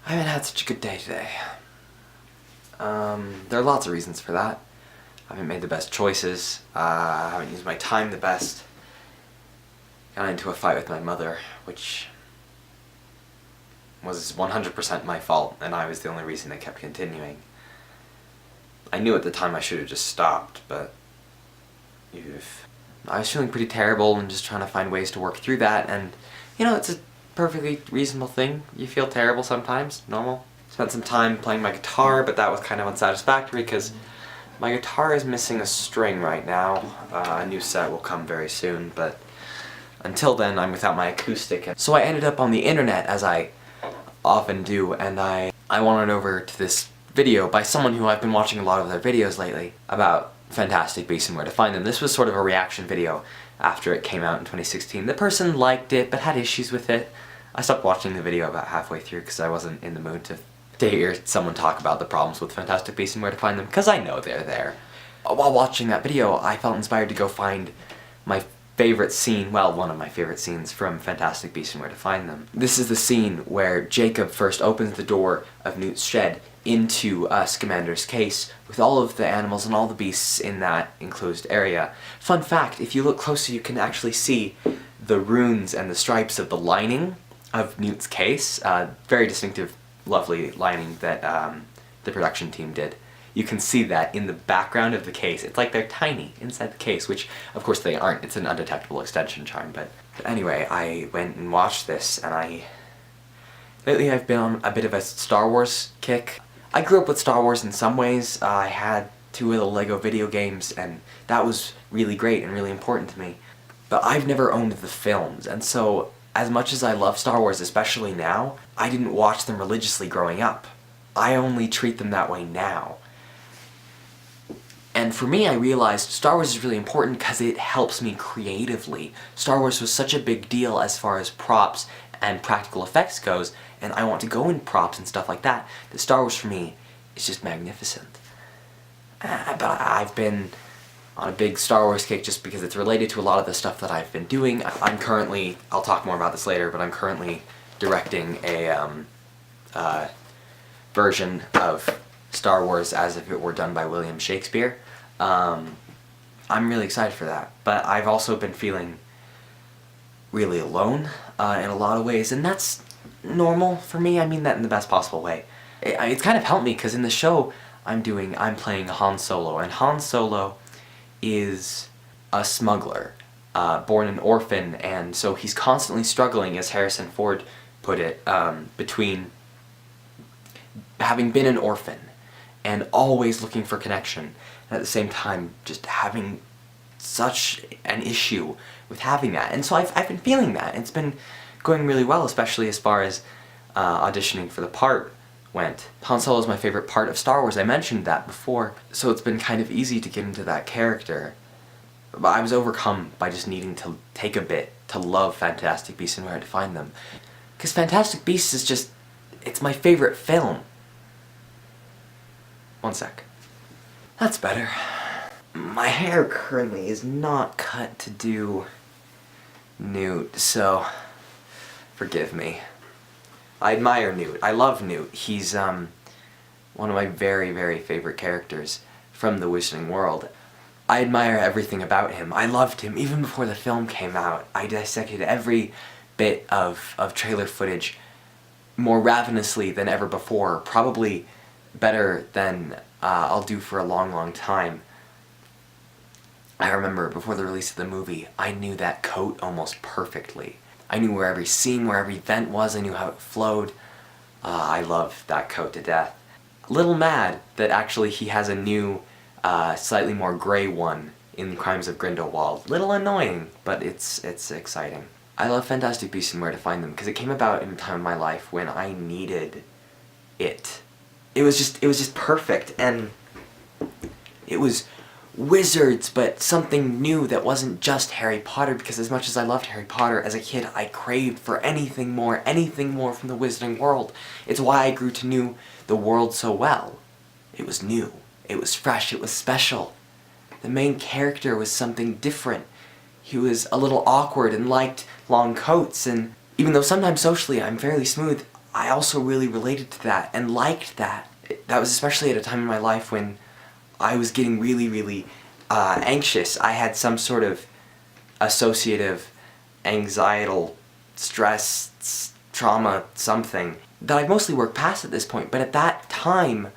I haven't had such a good day today. There are lots of reasons for that. I haven't made the best choices, I haven't used my time the best. Got into a fight with my mother, which was 100% my fault, and I was the only reason it kept continuing. I knew at the time I should have just stopped, but I was feeling pretty terrible and just trying to find ways to work through that, and you know, it's a perfectly reasonable thing. You feel terrible sometimes, normal. Spent some time playing my guitar, but that was kind of unsatisfactory because my guitar is missing a string right now. A new set will come very soon, but until then I'm without my acoustic. So I ended up on the internet, as I often do, and I wandered over to this video by someone who I've been watching a lot of their videos lately about Fantastic Beasts and where to find them. This was sort of a reaction video after it came out in 2016. The person liked it, but had issues with it. I stopped watching the video about halfway through because I wasn't in the mood to hear someone talk about the problems with Fantastic Beasts and where to find them, because I know they're there. While watching that video, I felt inspired to go find my favorite scene, well, one of my favorite scenes from Fantastic Beasts and Where to Find Them. This is the scene where Jacob first opens the door of Newt's shed into Scamander's case with all of the animals and all the beasts in that enclosed area. Fun fact, if you look closer you can actually see the runes and the stripes of the lining of Newt's case. Very distinctive, lovely lining that the production team did. You can see that in the background of the case. It's like they're tiny inside the case, which of course they aren't. It's an undetectable extension charm, but anyway, I went and watched this, and lately I've been on a bit of a Star Wars kick. I grew up with Star Wars in some ways. I had 2 of the LEGO video games, and that was really great and really important to me. But I've never owned the films, and so as much as I love Star Wars, especially now, I didn't watch them religiously growing up. I only treat them that way now. And for me, I realized Star Wars is really important because it helps me creatively. Star Wars was such a big deal as far as props and practical effects goes, and I want to go in props and stuff like that, that Star Wars for me is just magnificent. But I've been on a big Star Wars kick just because it's related to a lot of the stuff that I've been doing. I'm currently, I'll talk more about this later, but I'm currently directing a version of Star Wars as if it were done by William Shakespeare. I'm really excited for that, but I've also been feeling really alone in a lot of ways, and that's normal for me. I mean that in the best possible way. It's kind of helped me because in the show I'm playing Han Solo, and Han Solo is a smuggler, born an orphan, and so he's constantly struggling, as Harrison Ford put it, between having been an orphan and always looking for connection, and at the same time just having such an issue with having that. And so I've been feeling that. It's been going really well, especially as far as auditioning for the part went. Han Solo is my favorite part of Star Wars, I mentioned that before, so it's been kind of easy to get into that character. But I was overcome by just needing to take a bit to love Fantastic Beasts and Where to Find Them. Because Fantastic Beasts is just, it's my favorite film. One sec. That's better. My hair currently is not cut to do Newt, so forgive me. I admire Newt. I love Newt. He's one of my very, very favorite characters from the Wizarding World. I admire everything about him. I loved him even before the film came out. I dissected every bit of trailer footage more ravenously than ever before, probably better than I'll do for a long, long time. I remember before the release of the movie, I knew that coat almost perfectly. I knew where every scene, where every event was, I knew how it flowed. I love that coat to death. A little mad that actually he has a new, slightly more grey one in Crimes of Grindelwald. Little annoying, but it's exciting. I love Fantastic Beasts and Where to Find Them because it came about in a time in my life when I needed it. It was just perfect, and it was wizards, but something new that wasn't just Harry Potter, because as much as I loved Harry Potter as a kid, I craved for anything more from the Wizarding World. It's why I grew to know the world so well. It was new, it was fresh, it was special. The main character was something different. He was a little awkward and liked long coats, and even though sometimes socially I'm fairly smooth, I also really related to that and liked that. That was especially at a time in my life when I was getting really anxious. I had some sort of associative, anxietal, stress, trauma, something that I've mostly worked past at this point, but at that time,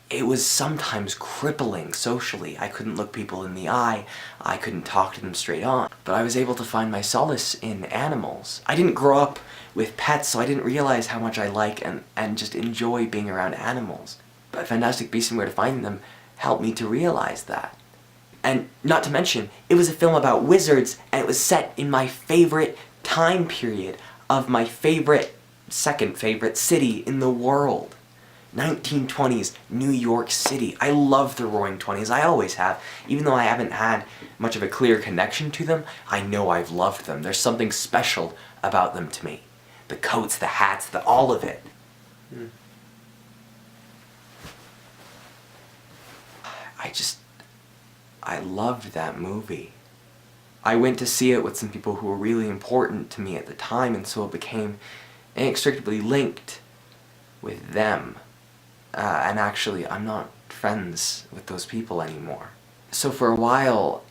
it was sometimes crippling socially. I couldn't look people in the eye, I couldn't talk to them straight on, but I was able to find my solace in animals. I didn't grow up with pets, so I didn't realize how much I like and just enjoy being around animals. But Fantastic Beasts and Where to Find Them helped me to realize that. And not to mention, it was a film about wizards, and it was set in my favorite time period of my second favorite city in the world. 1920s New York City. I love the Roaring Twenties, I always have. Even though I haven't had much of a clear connection to them, I know I've loved them. There's something special about them to me. The coats, the hats, all of it. I loved that movie. I went to see it with some people who were really important to me at the time, and so it became inextricably linked with them. And actually, I'm not friends with those people anymore. So for a while,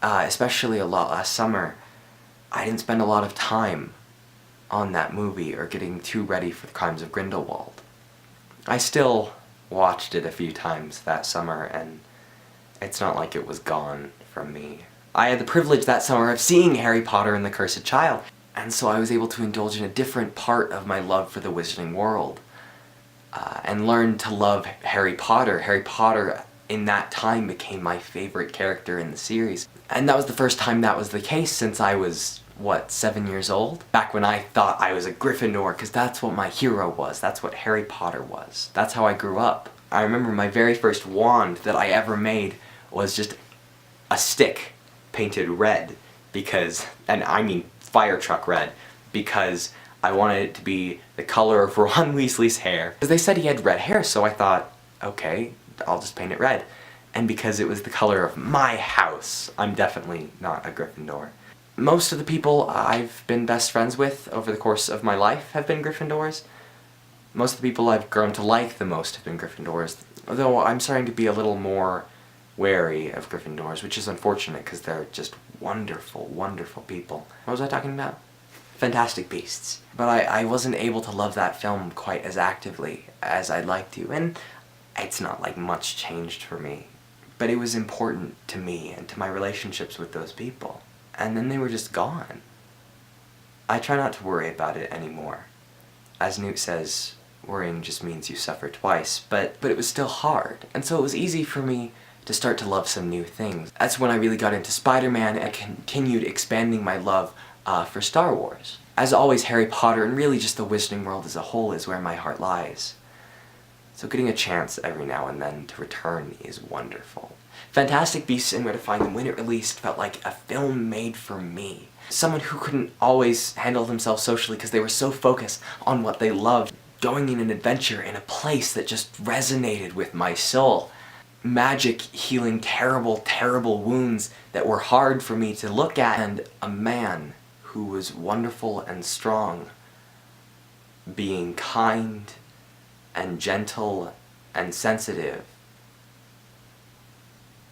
especially a lot last summer, I didn't spend a lot of time on that movie or getting too ready for the Crimes of Grindelwald. I still watched it a few times that summer, and it's not like it was gone from me. I had the privilege that summer of seeing Harry Potter and the Cursed Child, and so I was able to indulge in a different part of my love for the Wizarding World, and learn to love Harry Potter. Harry Potter in that time became my favorite character in the series. And that was the first time that was the case since I was, 7 years old? Back when I thought I was a Gryffindor, because that's what my hero was. That's what Harry Potter was. That's how I grew up. I remember my very first wand that I ever made was just a stick painted red because, and I mean fire truck red, because I wanted it to be the color of Ron Weasley's hair. Because they said he had red hair, so I thought, okay, I'll just paint it red. And because it was the color of my house, I'm definitely not a Gryffindor. Most of the people I've been best friends with over the course of my life have been Gryffindors. Most of the people I've grown to like the most have been Gryffindors, though I'm starting to be a little more wary of Gryffindors, which is unfortunate because they're just wonderful, wonderful people. What was I talking about? Fantastic Beasts. But I wasn't able to love that film quite as actively as I'd like to, and it's not like much changed for me. But it was important to me and to my relationships with those people. And then they were just gone. I try not to worry about it anymore. As Newt says, worrying just means you suffer twice, but it was still hard. And so it was easy for me to start to love some new things. That's when I really got into Spider-Man and continued expanding my love for Star Wars. As always, Harry Potter, and really just the Wizarding World as a whole, is where my heart lies. So getting a chance every now and then to return is wonderful. Fantastic Beasts and Where to Find Them, when it released, felt like a film made for me. Someone who couldn't always handle themselves socially because they were so focused on what they loved. Going in an adventure in a place that just resonated with my soul. Magic healing terrible, terrible wounds that were hard for me to look at. And a man who was wonderful and strong, being kind and gentle and sensitive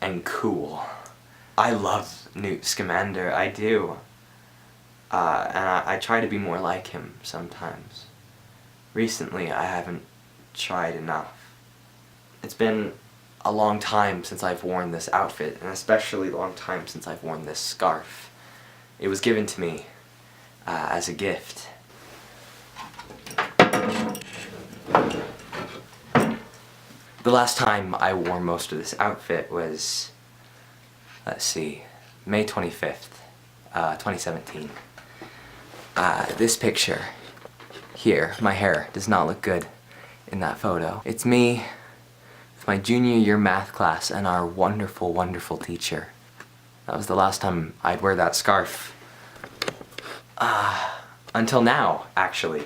and cool. I love Newt Scamander, I do. And I try to be more like him sometimes. Recently, I haven't tried enough. It's been a long time since I've worn this outfit, and especially a long time since I've worn this scarf. It was given to me as a gift. The last time I wore most of this outfit was, let's see, May 25th, 2017. This picture here, my hair does not look good in that photo. It's me with my junior year math class and our wonderful, wonderful teacher. That was the last time I'd wear that scarf. Until now, actually.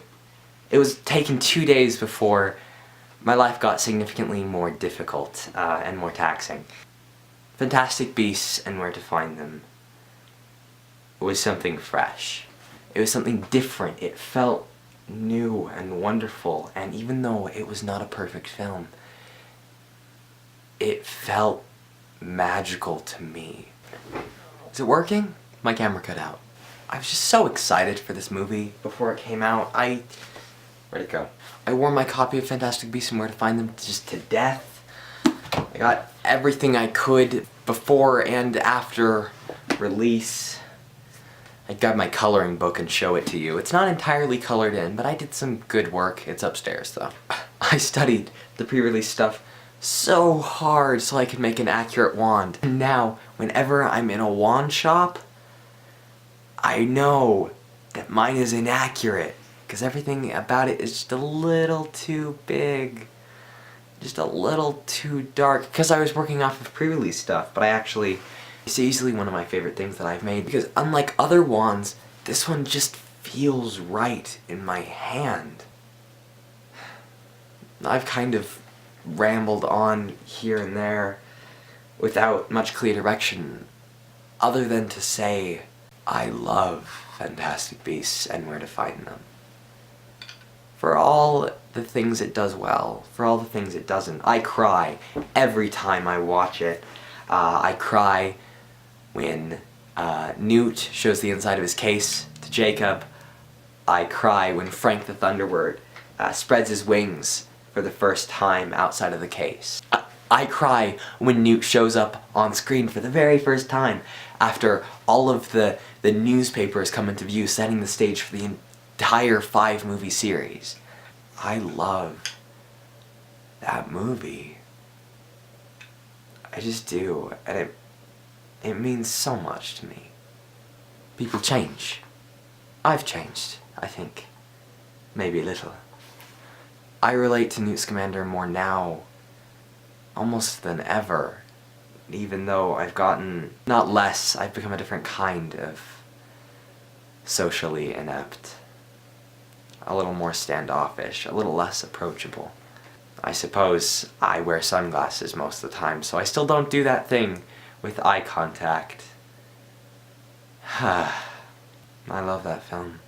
It was taken 2 days before my life got significantly more difficult and more taxing. Fantastic Beasts and Where to Find Them was something fresh. It was something different. It felt new and wonderful, and even though it was not a perfect film, it felt magical to me. Is it working? My camera cut out. I was just so excited for this movie before it came out. Where'd it go? I wore my copy of Fantastic Beasts and Where to Find Them just to death. I got everything I could before and after release. I'd grab my coloring book and show it to you. It's not entirely colored in, but I did some good work. It's upstairs though. I studied the pre-release stuff so hard so I could make an accurate wand. And now, whenever I'm in a wand shop, I know that mine is inaccurate, because everything about it is just a little too big. Just a little too dark, because I was working off of pre-release stuff, but it's easily one of my favorite things that I've made, because unlike other wands, this one just feels right in my hand. I've kind of rambled on here and there without much clear direction, other than to say I love Fantastic Beasts and Where to Find Them. For all the things it does well, for all the things it doesn't. I cry every time I watch it. I cry when Newt shows the inside of his case to Jacob. I cry when Frank the Thunderbird spreads his wings for the first time outside of the case. I cry when Newt shows up on screen for the very first time after all of the newspapers come into view, setting the stage for the entire 5-movie series. I love that movie. I just do, and it means so much to me. People change. I've changed, I think. Maybe a little. I relate to Newt Scamander more now, almost than ever, even though I've gotten, not less, I've become a different kind of socially inept. A little more standoffish, a little less approachable. I suppose I wear sunglasses most of the time, so I still don't do that thing with eye contact. I love that film.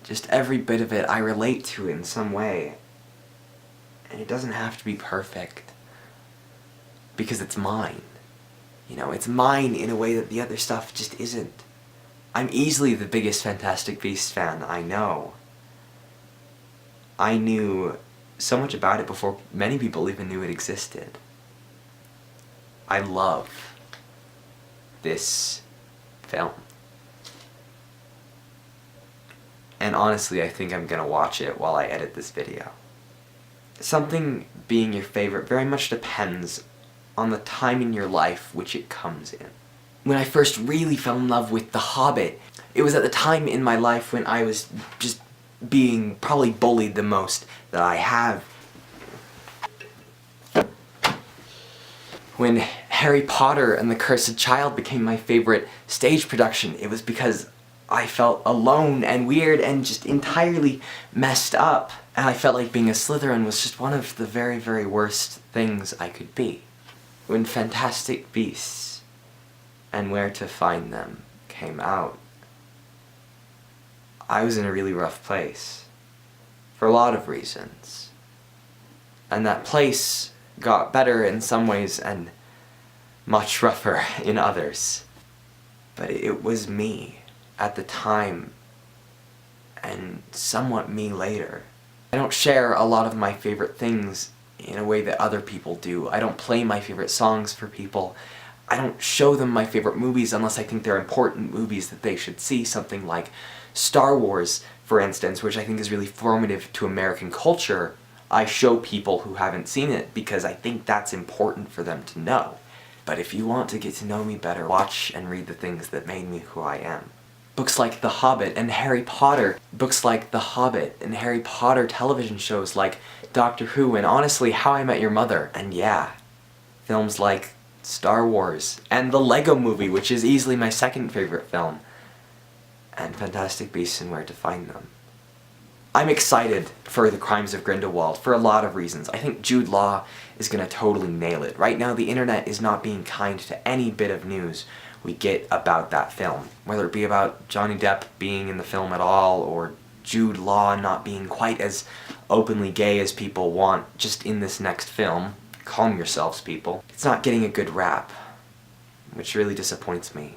Just every bit of it I relate to in some way. And it doesn't have to be perfect, because it's mine. You know, it's mine in a way that the other stuff just isn't. I'm easily the biggest Fantastic Beasts fan I know. I knew so much about it before many people even knew it existed. I love this film. And honestly, I think I'm gonna watch it while I edit this video. Something being your favorite very much depends on the time in your life which it comes in. When I first really fell in love with The Hobbit, it was at the time in my life when I was just being probably bullied the most that I have. When Harry Potter and the Cursed Child became my favorite stage production, it was because I felt alone and weird and just entirely messed up. And I felt like being a Slytherin was just one of the very, very worst things I could be. When Fantastic Beasts and Where to Find Them came out, I was in a really rough place. For a lot of reasons. And that place got better in some ways and much rougher in others. But it was me at the time, and somewhat me later. I don't share a lot of my favorite things in a way that other people do. I don't play my favorite songs for people. I don't show them my favorite movies unless I think they're important movies that they should see. Something like Star Wars, for instance, which I think is really formative to American culture. I show people who haven't seen it because I think that's important for them to know. But if you want to get to know me better, watch and read the things that made me who I am. Books like The Hobbit and Harry Potter. Books like The Hobbit and Harry Potter, television shows like Doctor Who, and honestly, How I Met Your Mother. And yeah, films like Star Wars and the Lego Movie, which is easily my second favorite film. And Fantastic Beasts and Where to Find Them. I'm excited for The Crimes of Grindelwald for a lot of reasons. I think Jude Law is gonna totally nail it. Right now, the internet is not being kind to any bit of news we get about that film. Whether it be about Johnny Depp being in the film at all, or Jude Law not being quite as openly gay as people want just in this next film. Calm yourselves, people. It's not getting a good rap, which really disappoints me.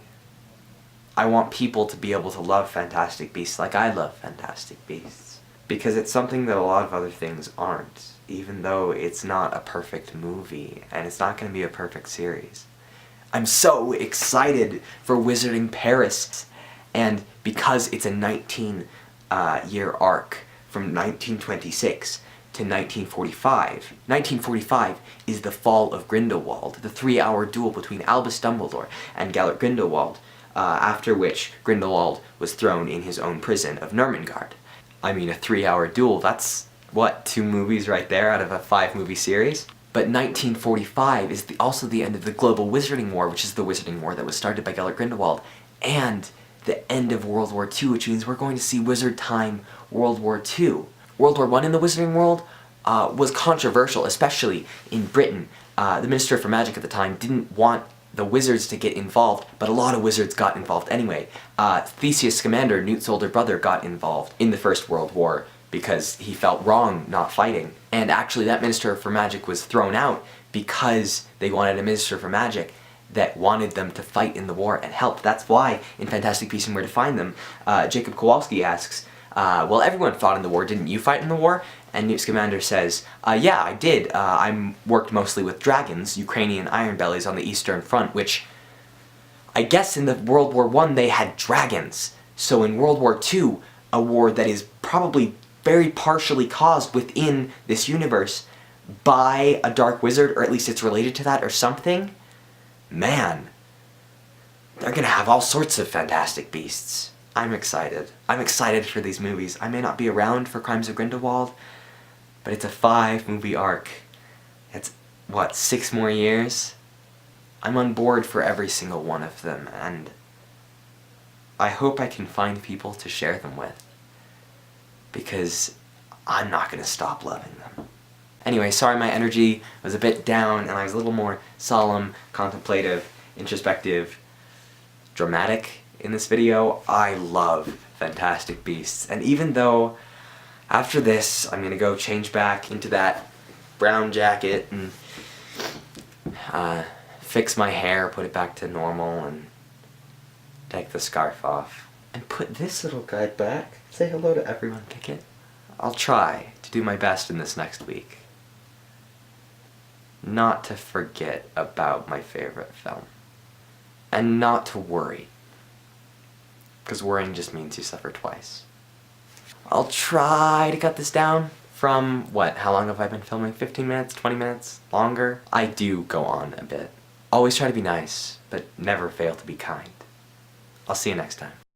I want people to be able to love Fantastic Beasts like I love Fantastic Beasts. Because it's something that a lot of other things aren't, even though it's not a perfect movie, and it's not going to be a perfect series. I'm so excited for Wizarding Paris, and because it's a 19-year arc from 1926 to 1945. 1945 is the fall of Grindelwald, the 3-hour duel between Albus Dumbledore and Gellert Grindelwald, after which Grindelwald was thrown in his own prison of Nurmengard. I mean, a 3-hour duel, that's, what, 2 movies right there out of a 5-movie series? But 1945 is also the end of the Global Wizarding War, which is the Wizarding War that was started by Gellert Grindelwald, and the end of World War II, which means we're going to see Wizard Time World War II. World War I in the Wizarding world was controversial, especially in Britain. The Minister for Magic at the time didn't want the wizards to get involved, but a lot of wizards got involved anyway. Theseus Scamander, Newt's older brother, got involved in the First World War because he felt wrong not fighting. And actually that Minister for Magic was thrown out because they wanted a Minister for Magic that wanted them to fight in the war and help. That's why, in Fantastic Beasts and Where to Find Them, Jacob Kowalski asks, well, everyone fought in the war, didn't you fight in the war? And Newt Scamander says, yeah, I did. I worked mostly with dragons, Ukrainian iron bellies on the Eastern Front, which I guess in the World War I they had dragons. So in World War II, a war that is probably very partially caused within this universe by a dark wizard, or at least it's related to that or something, man, they're gonna have all sorts of Fantastic Beasts. I'm excited. I'm excited for these movies. I may not be around for Crimes of Grindelwald, but it's a 5-movie arc. It's, what, 6 more years? I'm on board for every single one of them, and I hope I can find people to share them with, because I'm not gonna stop loving them. Anyway, sorry my energy was a bit down, and I was a little more solemn, contemplative, introspective, dramatic in this video. I love Fantastic Beasts, and even though after this I'm gonna go change back into that brown jacket and fix my hair, put it back to normal, and take the scarf off, and put this little guy back, say hello to everyone, Pickett. I'll try to do my best in this next week not to forget about my favorite film, and not to worry, because worrying just means you suffer twice. I'll try to cut this down from, what, how long have I been filming? 15 minutes? 20 minutes? Longer? I do go on a bit. Always try to be nice, but never fail to be kind. I'll see you next time.